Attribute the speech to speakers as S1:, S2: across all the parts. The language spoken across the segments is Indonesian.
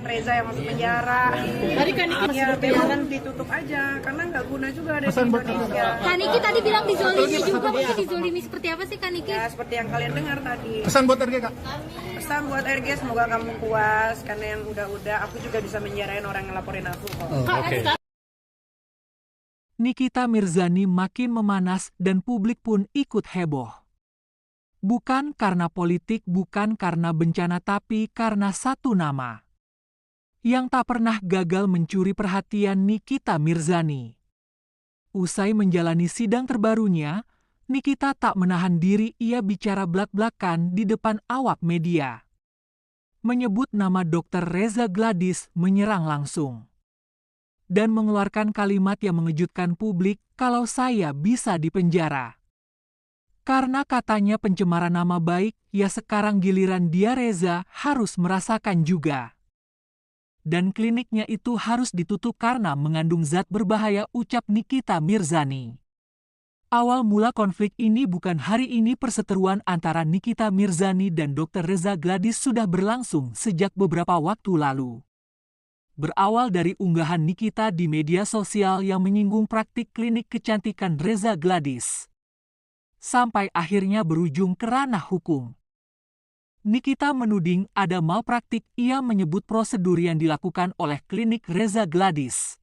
S1: Reza yang masuk penjara.
S2: Tadi kan Niki
S1: Ya memang ditutup aja karena nggak guna juga ada di Indonesia.
S3: Kak Niki tadi bilang dizolimi juga, mungkin dizolimi seperti apa sih Kak Niki?
S1: Ya seperti yang kalian dengar tadi.
S4: Pesan buat RG, Kak?
S1: Pesan buat RG, semoga kamu puas karena yang udah-udah aku juga bisa menjarain orang yang laporin aku kok.
S5: Nikita Mirzani makin memanas dan publik pun ikut heboh. Bukan karena politik, bukan karena bencana, tapi karena satu nama yang tak pernah gagal mencuri perhatian Nikita Mirzani. Usai menjalani sidang terbarunya, Nikita tak menahan diri, ia bicara blak-blakan di depan awak media. Menyebut nama Dr. Reza Gladys menyerang langsung. Dan mengeluarkan kalimat yang mengejutkan publik, kalau saya bisa dipenjara. Karena katanya pencemaran nama baik, ya sekarang giliran dia Reza harus merasakan juga. Dan kliniknya itu harus ditutup karena mengandung zat berbahaya, ucap Nikita Mirzani. Awal mula konflik ini bukan hari ini, perseteruan antara Nikita Mirzani dan Dr. Reza Gladys sudah berlangsung sejak beberapa waktu lalu. Berawal dari unggahan Nikita di media sosial yang menyinggung praktik klinik kecantikan Reza Gladys. Sampai akhirnya berujung ke ranah hukum. Nikita menuding ada malpraktik, ia menyebut prosedur yang dilakukan oleh klinik Reza Gladys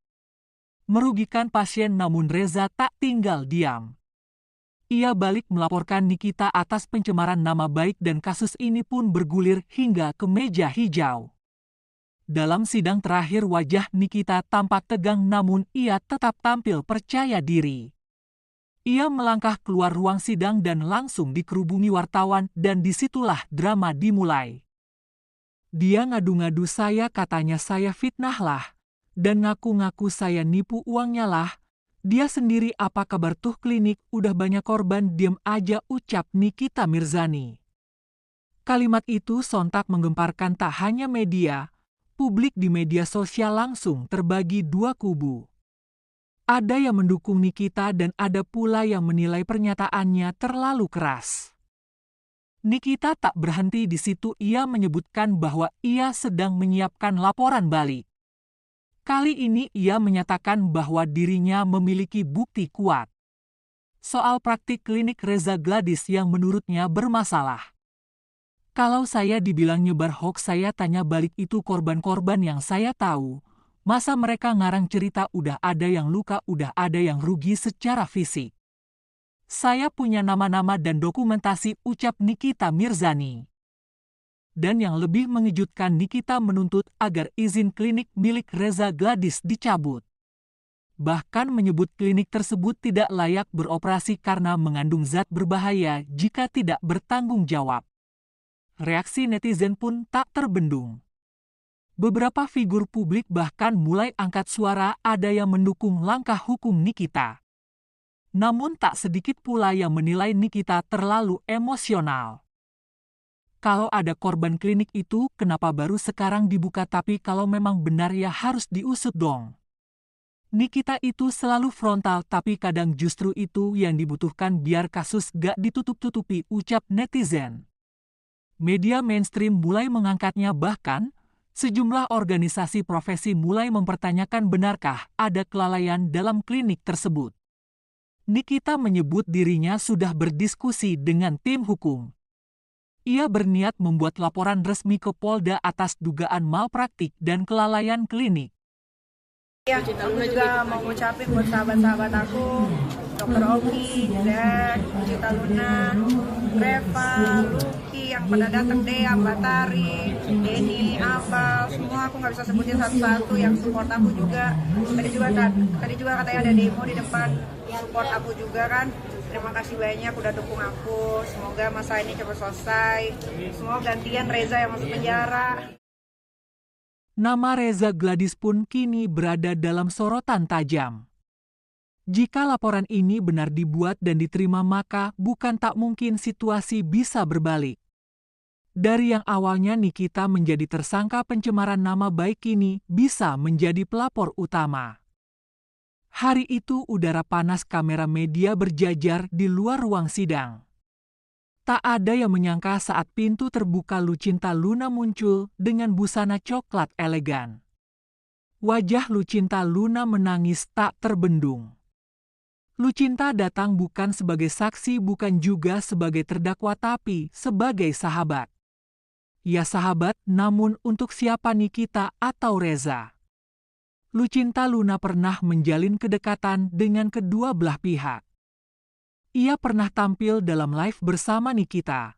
S5: merugikan pasien, namun Reza tak tinggal diam. Ia balik melaporkan Nikita atas pencemaran nama baik dan kasus ini pun bergulir hingga ke meja hijau. Dalam sidang terakhir wajah Nikita tampak tegang, namun ia tetap tampil percaya diri. Ia melangkah keluar ruang sidang dan langsung dikerubungi wartawan, dan disitulah drama dimulai. Dia ngadu-ngadu saya, katanya saya fitnah lah, dan ngaku-ngaku saya nipu uangnya lah. Dia sendiri apa kabar tuh klinik, udah banyak korban, diem aja, ucap Nikita Mirzani. Kalimat itu sontak menggemparkan tak hanya media, publik di media sosial langsung terbagi dua kubu. Ada yang mendukung Nikita dan ada pula yang menilai pernyataannya terlalu keras. Nikita tak berhenti di situ, ia menyebutkan bahwa ia sedang menyiapkan laporan balik. Kali ini ia menyatakan bahwa dirinya memiliki bukti kuat soal praktik klinik Reza Gladys yang menurutnya bermasalah. Kalau saya dibilang nyebar hoax, saya tanya balik, itu korban-korban yang saya tahu. Masa mereka ngarang cerita, udah ada yang luka, udah ada yang rugi secara fisik. Saya punya nama-nama dan dokumentasi, ucap Nikita Mirzani. Dan yang lebih mengejutkan, Nikita menuntut agar izin klinik milik Reza Gladys dicabut. Bahkan menyebut klinik tersebut tidak layak beroperasi karena mengandung zat berbahaya jika tidak bertanggung jawab. Reaksi netizen pun tak terbendung. Beberapa figur publik bahkan mulai angkat suara, ada yang mendukung langkah hukum Nikita. Namun tak sedikit pula yang menilai Nikita terlalu emosional. Kalau ada korban klinik itu, kenapa baru sekarang dibuka? Tapi kalau memang benar ya harus diusut dong. Nikita itu selalu frontal, tapi kadang justru itu yang dibutuhkan biar kasus gak ditutup-tutupi, ucap netizen. Media mainstream mulai mengangkatnya, bahkan sejumlah organisasi profesi mulai mempertanyakan benarkah ada kelalaian dalam klinik tersebut. Nikita menyebut dirinya sudah berdiskusi dengan tim hukum. Ia berniat membuat laporan resmi ke Polda atas dugaan malpraktik dan kelalaian klinik.
S1: Ya, aku juga mau ngucapin buat sahabat-sahabat aku, Dr. Oki, Jack, Cita Luna, Reva, Lucky, yang pada datang, Dea, Batari, Denny, Abal, semua aku nggak bisa sebutin satu-satu yang support aku juga. Tadi juga katanya ada demo di depan, support aku juga kan. Terima kasih banyak udah dukung aku. Semoga masa ini cepat selesai. Semoga gantian Reza yang masuk penjara.
S5: Nama Reza Gladys pun kini berada dalam sorotan tajam. Jika laporan ini benar dibuat dan diterima, maka bukan tak mungkin situasi bisa berbalik. Dari yang awalnya Nikita menjadi tersangka pencemaran nama baik, kini bisa menjadi pelapor utama. Hari itu udara panas, kamera media berjajar di luar ruang sidang. Tak ada yang menyangka saat pintu terbuka Lucinta Luna muncul dengan busana coklat elegan. Wajah Lucinta Luna menangis tak terbendung. Lucinta datang bukan sebagai saksi, bukan juga sebagai terdakwa, tapi sebagai sahabat. Ya sahabat, namun untuk siapa Nikita atau Reza? Lucinta Luna pernah menjalin kedekatan dengan kedua belah pihak. Ia pernah tampil dalam live bersama Nikita.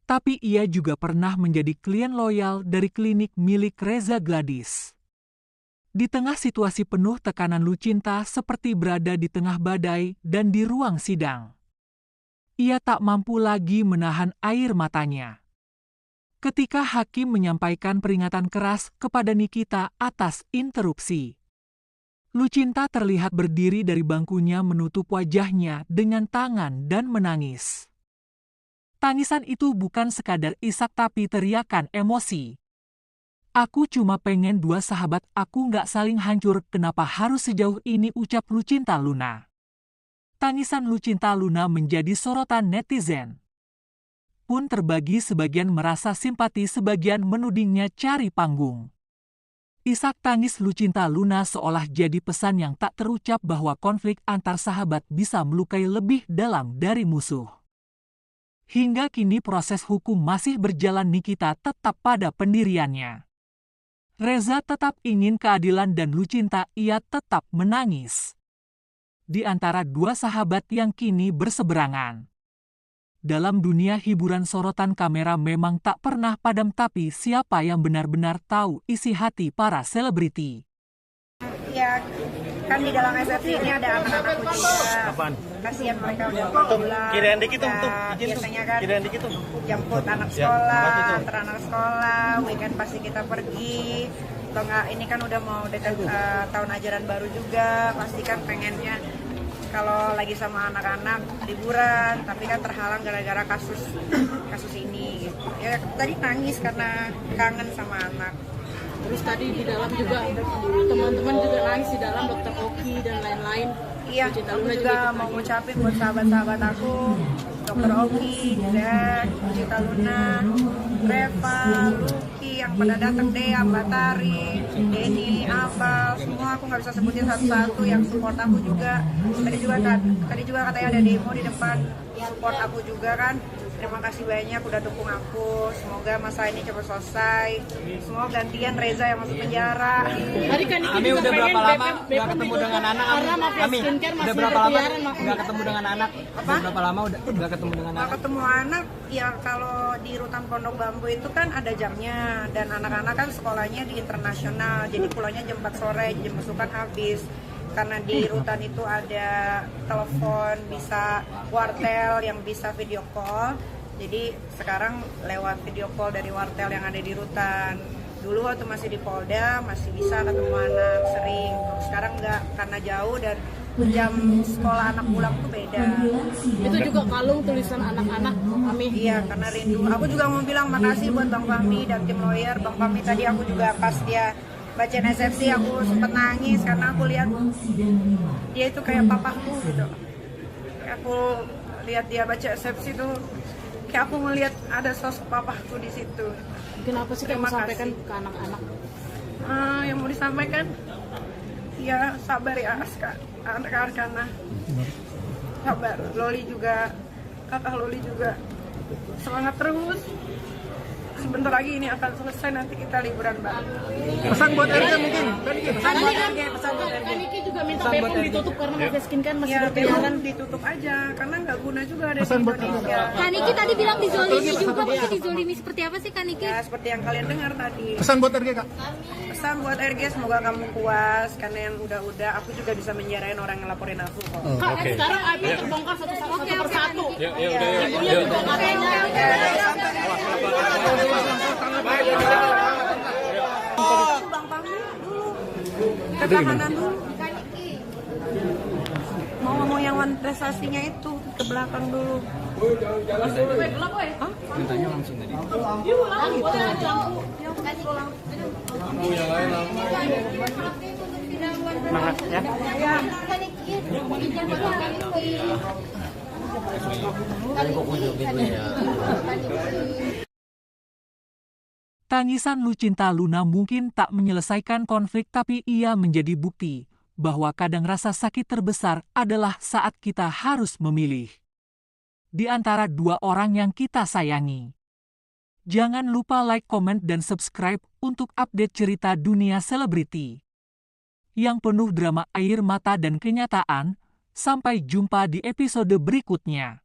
S5: Tapi ia juga pernah menjadi klien loyal dari klinik milik Reza Gladys. Di tengah situasi penuh tekanan, Lucinta seperti berada di tengah badai dan di ruang sidang. Ia tak mampu lagi menahan air matanya. Ketika hakim menyampaikan peringatan keras kepada Nikita atas interupsi, Lucinta terlihat berdiri dari bangkunya menutup wajahnya dengan tangan dan menangis. Tangisan itu bukan sekadar isak tapi teriakan emosi. Aku cuma pengen dua sahabat aku nggak saling hancur, kenapa harus sejauh ini, ucap Lucinta Luna. Tangisan Lucinta Luna menjadi sorotan netizen. Pun terbagi, sebagian merasa simpati, sebagian menudingnya cari panggung. Isak tangis Lucinta Luna seolah jadi pesan yang tak terucap bahwa konflik antar sahabat bisa melukai lebih dalam dari musuh. Hingga kini proses hukum masih berjalan, Nikita tetap pada pendiriannya. Reza tetap ingin keadilan dan Lucinta ia tetap menangis. Di antara dua sahabat yang kini berseberangan. Dalam dunia hiburan, sorotan kamera memang tak pernah padam, tapi siapa yang benar-benar tahu isi hati para selebriti?
S1: Ya, kan di dalam SFC ini ada anak-anakku juga.
S2: Apaan?
S1: Kasihan mereka udah pulang.
S2: Kirain dikit tuh,
S1: Biasanya kan
S2: kirain dikit tuh.
S1: jemput anak sekolah, antar anak sekolah, weekend pasti kita pergi. Atau enggak, ini kan udah mau dekat tahun ajaran baru juga, pasti kan pengennya kalau lagi sama anak-anak liburan, tapi kan terhalang gara-gara kasus ini gitu. Ya tadi nangis karena kangen sama anak.
S4: Terus tadi di dalam juga teman-teman juga nangis di dalam, Dokter Oki dan lain-lain.
S1: Iya, aku juga mau ngucapin buat sahabat-sahabat aku, Dokter Oki, Jack, Lucinta Luna, Reva, Luki, yang pada datang, Dea, Batari, Denny, Abal, semua aku nggak bisa sebutin satu-satu yang support aku juga. Tadi juga katanya ada demo di depan, support aku juga kan. Terima kasih banyak udah dukung aku. Semoga masa ini cepat selesai. Semoga gantian Reza yang masuk penjara.
S4: Tadi kan
S2: Ami udah berapa lama nggak ketemu dengan anak? Ami udah berapa lama nggak ketemu dengan anak?
S1: Apa?
S2: Berapa lama udah nggak ketemu dengan
S1: Kalau
S2: anak?
S1: ketemu anak, ya kalau di rutan Pondok Bambu itu kan ada jamnya. Dan anak-anak kan sekolahnya di internasional. Jadi pulangnya jam 4 sore, jam masukan habis. Karena di rutan itu ada telepon, bisa wartel yang bisa video call. Jadi sekarang lewat video call dari wartel yang ada di rutan. Dulu waktu masih di Polda masih bisa ketemu anak sering. Sekarang enggak, karena jauh dan jam sekolah anak pulang tuh beda.
S4: itu juga kalung tulisan anak-anak Ami.
S1: Iya, karena rindu. Aku juga mau bilang makasih buat Bang Fahmi dan tim lawyer. Bang Fahmi tadi aku juga pas dia bacain SFC aku sempet nangis karena aku lihat dia itu kayak papaku gitu. Aku lihat dia baca SFC tuh kayak aku ngelihat ada sosok papaku di situ.
S4: Mungkin apa sih yang
S1: Terima
S4: mau sampaikan
S1: kasih.
S4: ke anak-anak?
S1: Yang mau disampaikan ya sabar ya anak-anak karena sabar. Loli juga, kakak Loli juga semangat terus. Sebentar lagi ini akan selesai, nanti kita liburan bareng.
S2: Pesan buat RG mungkin.
S1: Pesan buat RG, pesan buat RG.
S4: Kaniki juga minta BPOM ditutup karena Mafia Skin kan masih
S1: Ya,
S4: berkeliaran.
S1: ditutup aja karena nggak guna juga ada di Indonesia.
S3: Kaniki tadi bilang dizolimi juga, mungkin dizolimi seperti apa sih Kaniki?
S1: Ya seperti yang kalian dengar tadi.
S2: Pesan buat RG Kak.
S1: Pesan buat RG, semoga kamu puas karena yang udah-udah aku juga bisa menjarain orang yang laporin aku kok.
S4: Kak, sekarang Ami terbongkar satu persatu.
S3: Oke.
S4: Ibunya juga
S1: Bang Fahmi dulu ke kanan dulu. Mau ngomong yang prestasinya itu ke belakang dulu.
S2: Mintanya langsung tadi. Semangat ya.
S5: Tangisan Lucinta Luna mungkin tak menyelesaikan konflik, tapi ia menjadi bukti bahwa kadang rasa sakit terbesar adalah saat kita harus memilih di antara dua orang yang kita sayangi. Jangan lupa like, komen, dan subscribe untuk update cerita dunia selebriti yang penuh drama, air mata, dan kenyataan. Sampai jumpa di episode berikutnya.